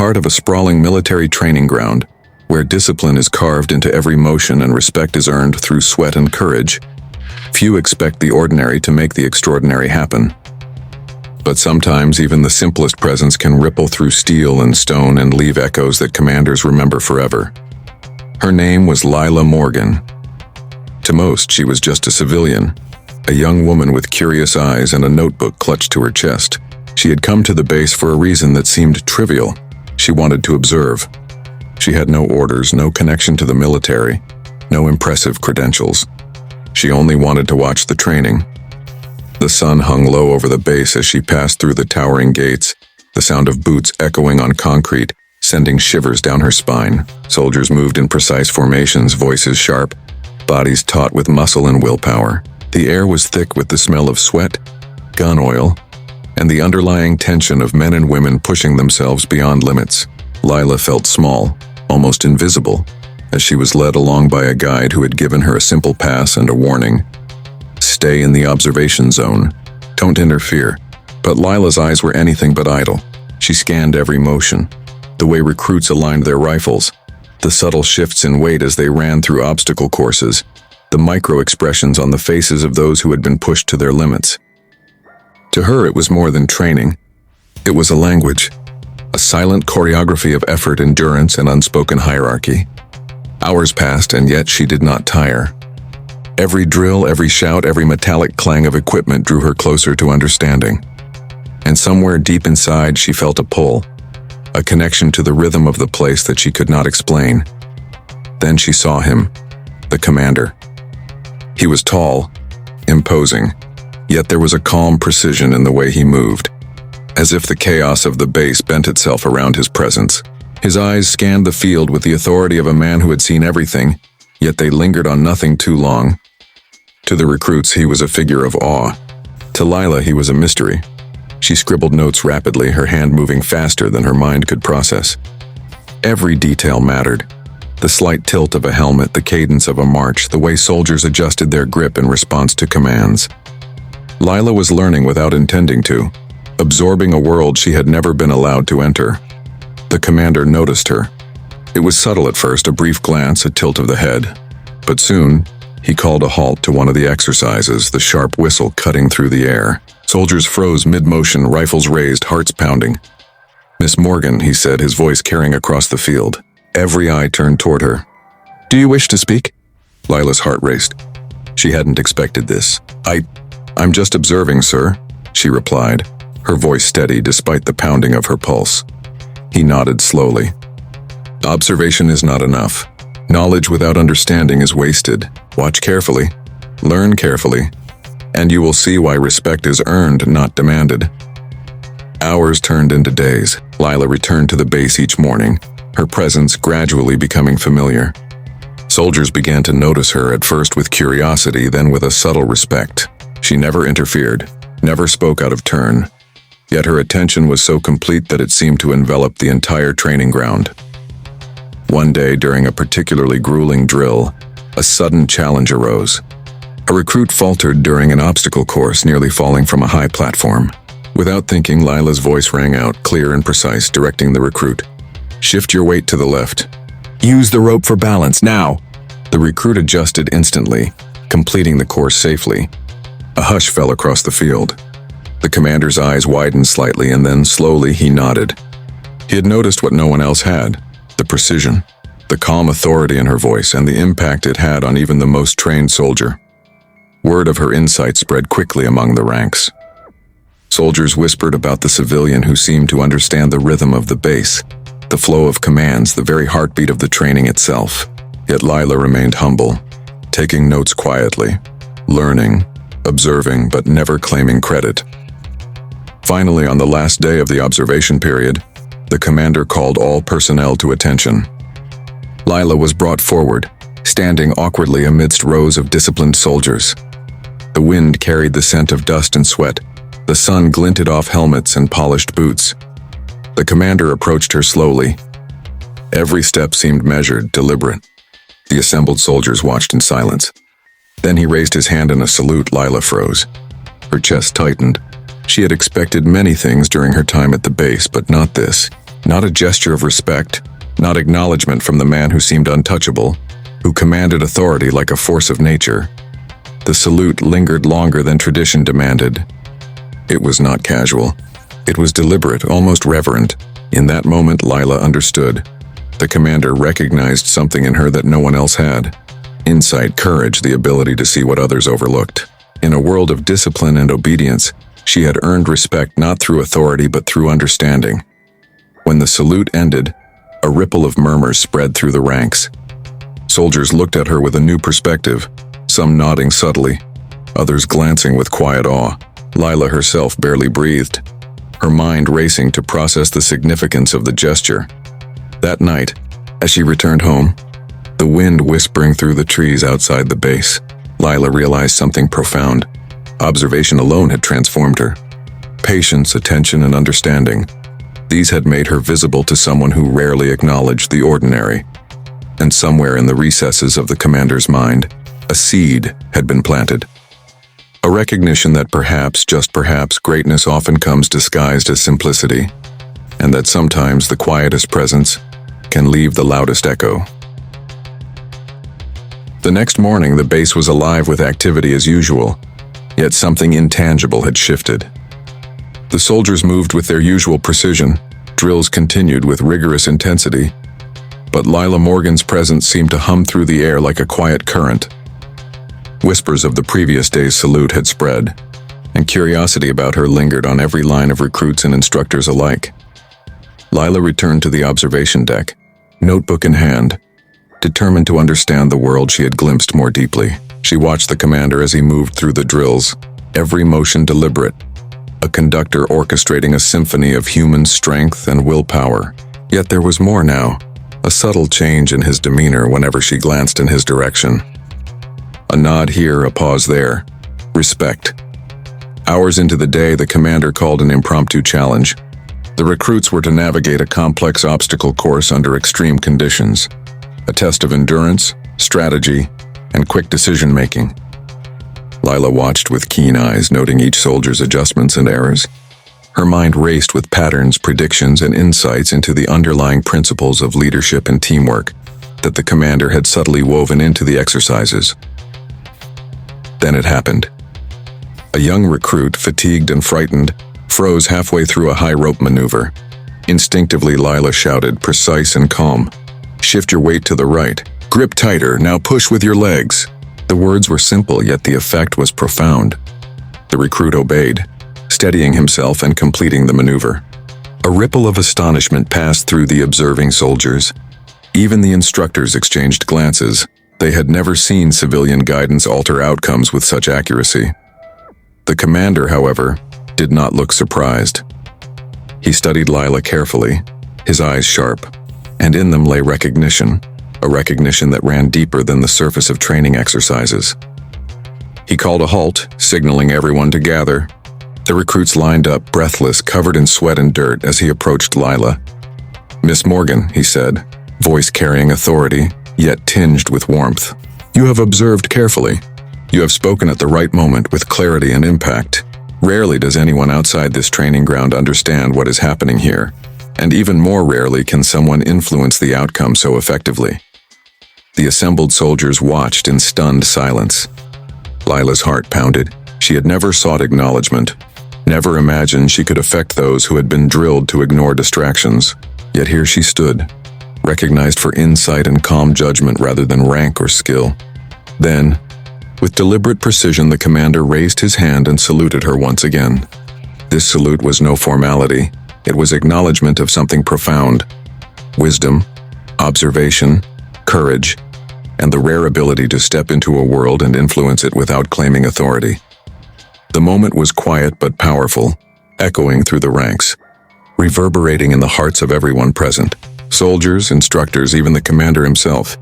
heart of a sprawling military training ground, where discipline is carved into every motion and respect is earned through sweat and courage. Few expect the ordinary to make the extraordinary happen. But sometimes even the simplest presence can ripple through steel and stone and leave echoes that commanders remember forever. Her name was Lila Morgan. To most, she was just a civilian, a young woman with curious eyes and a notebook clutched to her chest. She had come to the base for a reason that seemed trivial. She wanted to observe. She had no orders, no connection to the military, no impressive credentials. She only wanted to watch the training. The sun hung low over the base as she passed through the towering gates, the sound of boots echoing on concrete, sending shivers down her spine. Soldiers moved in precise formations, voices sharp, bodies taut with muscle and willpower. The air was thick with the smell of sweat, gun oil, and the underlying tension of men and women pushing themselves beyond limits. Lila felt small, almost invisible, as she was led along by a guide who had given her a simple pass and a warning. Stay in the observation zone. Don't interfere. But Lila's eyes were anything but idle. She scanned every motion, the way recruits aligned their rifles, the subtle shifts in weight as they ran through obstacle courses, the micro-expressions on the faces of those who had been pushed to their limits. To her, it was more than training. It was a language, a silent choreography of effort, endurance, and unspoken hierarchy. Hours passed, and yet she did not tire. Every drill, every shout, every metallic clang of equipment drew her closer to understanding. And somewhere deep inside, she felt a pull, a connection to the rhythm of the place that she could not explain. Then she saw him, the commander. He was tall, imposing, yet there was a calm precision in the way he moved, as if the chaos of the base bent itself around his presence. His eyes scanned the field with the authority of a man who had seen everything, yet they lingered on nothing too long. To the recruits, he was a figure of awe. To Lila, he was a mystery. She scribbled notes rapidly, her hand moving faster than her mind could process. Every detail mattered. The slight tilt of a helmet, the cadence of a march, the way soldiers adjusted their grip in response to commands. Lila was learning without intending to, absorbing a world she had never been allowed to enter. The commander noticed her. It was subtle at first, a brief glance, a tilt of the head. But soon, he called a halt to one of the exercises, the sharp whistle cutting through the air. Soldiers froze mid-motion, rifles raised, hearts pounding. "Miss Morgan," he said, his voice carrying across the field. Every eye turned toward her. "Do you wish to speak?" Lila's heart raced. She hadn't expected this. I'm just observing, sir," she replied, her voice steady despite the pounding of her pulse. He nodded slowly. "Observation is not enough. Knowledge without understanding is wasted. Watch carefully, learn carefully, and you will see why respect is earned, not demanded." Hours turned into days. Lila returned to the base each morning, her presence gradually becoming familiar. Soldiers began to notice her, at first with curiosity, then with a subtle respect. She never interfered, never spoke out of turn, yet her attention was so complete that it seemed to envelop the entire training ground. One day, during a particularly grueling drill, a sudden challenge arose. A recruit faltered during an obstacle course, nearly falling from a high platform. Without thinking, Lila's voice rang out, clear and precise, directing the recruit. "Shift your weight to the left. Use the rope for balance, now!" The recruit adjusted instantly, completing the course safely. A hush fell across the field. The commander's eyes widened slightly, and then slowly he nodded. He had noticed what no one else had: the precision, the calm authority in her voice, and the impact it had on even the most trained soldier. Word of her insight spread quickly among the ranks. Soldiers whispered about the civilian who seemed to understand the rhythm of the base, the flow of commands, the very heartbeat of the training itself. Yet Lila remained humble, taking notes quietly, learning, observing, but never claiming credit. Finally, on the last day of the observation period, the commander called all personnel to attention. Lila was brought forward, standing awkwardly amidst rows of disciplined soldiers. The wind carried the scent of dust and sweat. The sun glinted off helmets and polished boots. The commander approached her slowly. Every step seemed measured, deliberate. The assembled soldiers watched in silence. Then he raised his hand in a salute. Lila froze. Her chest tightened. She had expected many things during her time at the base, but not this. Not a gesture of respect, not acknowledgement from the man who seemed untouchable, who commanded authority like a force of nature. The salute lingered longer than tradition demanded. It was not casual. It was deliberate, almost reverent. In that moment, Lila understood. The commander recognized something in her that no one else had. Insight, courage, the ability to see what others overlooked. In a world of discipline and obedience, she had earned respect not through authority but through understanding. When the salute ended, a ripple of murmurs spread through the ranks. Soldiers looked at her with a new perspective, some nodding subtly, others glancing with quiet awe. Lila herself barely breathed, her mind racing to process the significance of the gesture. That night, as she returned home, the wind whispering through the trees outside the base, Lila realized something profound. Observation alone had transformed her. Patience, attention, and understanding. These had made her visible to someone who rarely acknowledged the ordinary. And somewhere in the recesses of the commander's mind, a seed had been planted. A recognition that perhaps, just perhaps, greatness often comes disguised as simplicity, and that sometimes the quietest presence can leave the loudest echo. The next morning, the base was alive with activity as usual, yet something intangible had shifted. The soldiers moved with their usual precision, drills continued with rigorous intensity, but Lila Morgan's presence seemed to hum through the air like a quiet current. Whispers of the previous day's salute had spread, and curiosity about her lingered on every line of recruits and instructors alike. Lila returned to the observation deck, notebook in hand, determined to understand the world she had glimpsed more deeply. She watched the commander as he moved through the drills, every motion deliberate, a conductor orchestrating a symphony of human strength and willpower. Yet there was more now, a subtle change in his demeanor whenever she glanced in his direction. A nod here, a pause there. Respect. Hours into the day, the commander called an impromptu challenge. The recruits were to navigate a complex obstacle course under extreme conditions, a test of endurance, strategy, and quick decision-making. Lila watched with keen eyes, noting each soldier's adjustments and errors. Her mind raced with patterns, predictions, and insights into the underlying principles of leadership and teamwork that the commander had subtly woven into the exercises. Then it happened. A young recruit, fatigued and frightened, froze halfway through a high rope maneuver. Instinctively, Lila shouted, precise and calm, "Shift your weight to the right. Grip tighter, now push with your legs." The words were simple, yet the effect was profound. The recruit obeyed, steadying himself and completing the maneuver. A ripple of astonishment passed through the observing soldiers. Even the instructors exchanged glances. They had never seen civilian guidance alter outcomes with such accuracy. The commander, however, did not look surprised. He studied Lila carefully, his eyes sharp, and in them lay recognition, a recognition that ran deeper than the surface of training exercises. He called a halt, signaling everyone to gather. The recruits lined up, breathless, covered in sweat and dirt, as he approached Lila. "Miss Morgan," he said, voice carrying authority, yet tinged with warmth. "You have observed carefully. You have spoken at the right moment with clarity and impact. Rarely does anyone outside this training ground understand what is happening here, and even more rarely can someone influence the outcome so effectively." The assembled soldiers watched in stunned silence. Lila's heart pounded. She had never sought acknowledgement, never imagined she could affect those who had been drilled to ignore distractions. Yet here she stood, recognized for insight and calm judgment rather than rank or skill. Then, with deliberate precision, the commander raised his hand and saluted her once again. This salute was no formality. It was acknowledgement of something profound: wisdom, observation, courage, and the rare ability to step into a world and influence it without claiming authority. The moment was quiet but powerful, echoing through the ranks, reverberating in the hearts of everyone present. Soldiers, instructors, even the commander himself,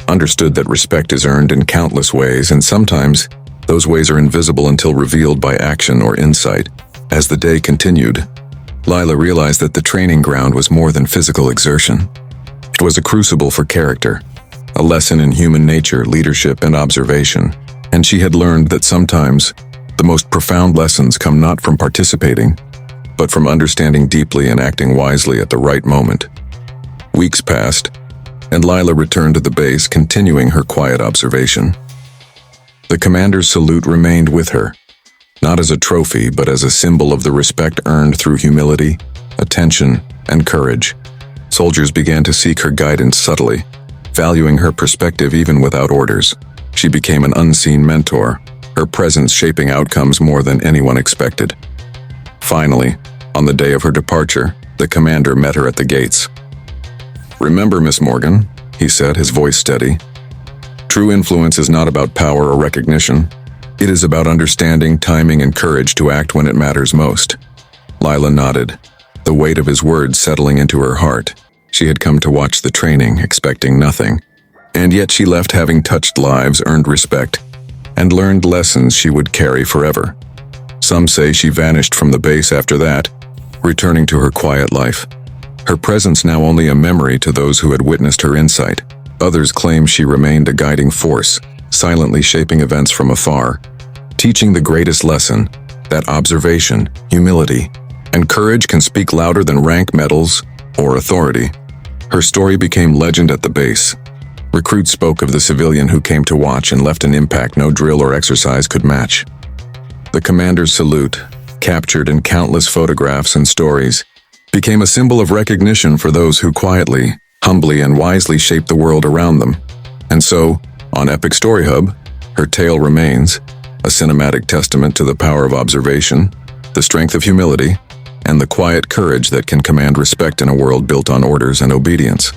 understood that respect is earned in countless ways, and sometimes those ways are invisible until revealed by action or insight. As the day continued, Lila realized that the training ground was more than physical exertion. It was a crucible for character, a lesson in human nature, leadership, and observation. And she had learned that sometimes the most profound lessons come not from participating, but from understanding deeply and acting wisely at the right moment. Weeks passed, and Lila returned to the base, continuing her quiet observation. The commander's salute remained with her, not as a trophy, but as a symbol of the respect earned through humility, attention, and courage. Soldiers began to seek her guidance subtly, valuing her perspective even without orders. She became an unseen mentor, her presence shaping outcomes more than anyone expected. Finally, on the day of her departure, the commander met her at the gates. "Remember, Miss Morgan," he said, his voice steady. "True influence is not about power or recognition. It is about understanding, timing, and courage to act when it matters most." Lila nodded, the weight of his words settling into her heart. She had come to watch the training, expecting nothing. And yet she left having touched lives, earned respect, and learned lessons she would carry forever. Some say she vanished from the base after that, returning to her quiet life. Her presence now only a memory to those who had witnessed her insight. Others claim she remained a guiding force, silently shaping events from afar, teaching the greatest lesson, that observation, humility, and courage can speak louder than rank, medals, or authority. Her story became legend at the base. Recruits spoke of the civilian who came to watch and left an impact no drill or exercise could match. The commander's salute, captured in countless photographs and stories, became a symbol of recognition for those who quietly, humbly, and wisely shaped the world around them. And so, on Epic Story Hub, her tale remains, a cinematic testament to the power of observation, the strength of humility, and the quiet courage that can command respect in a world built on orders and obedience.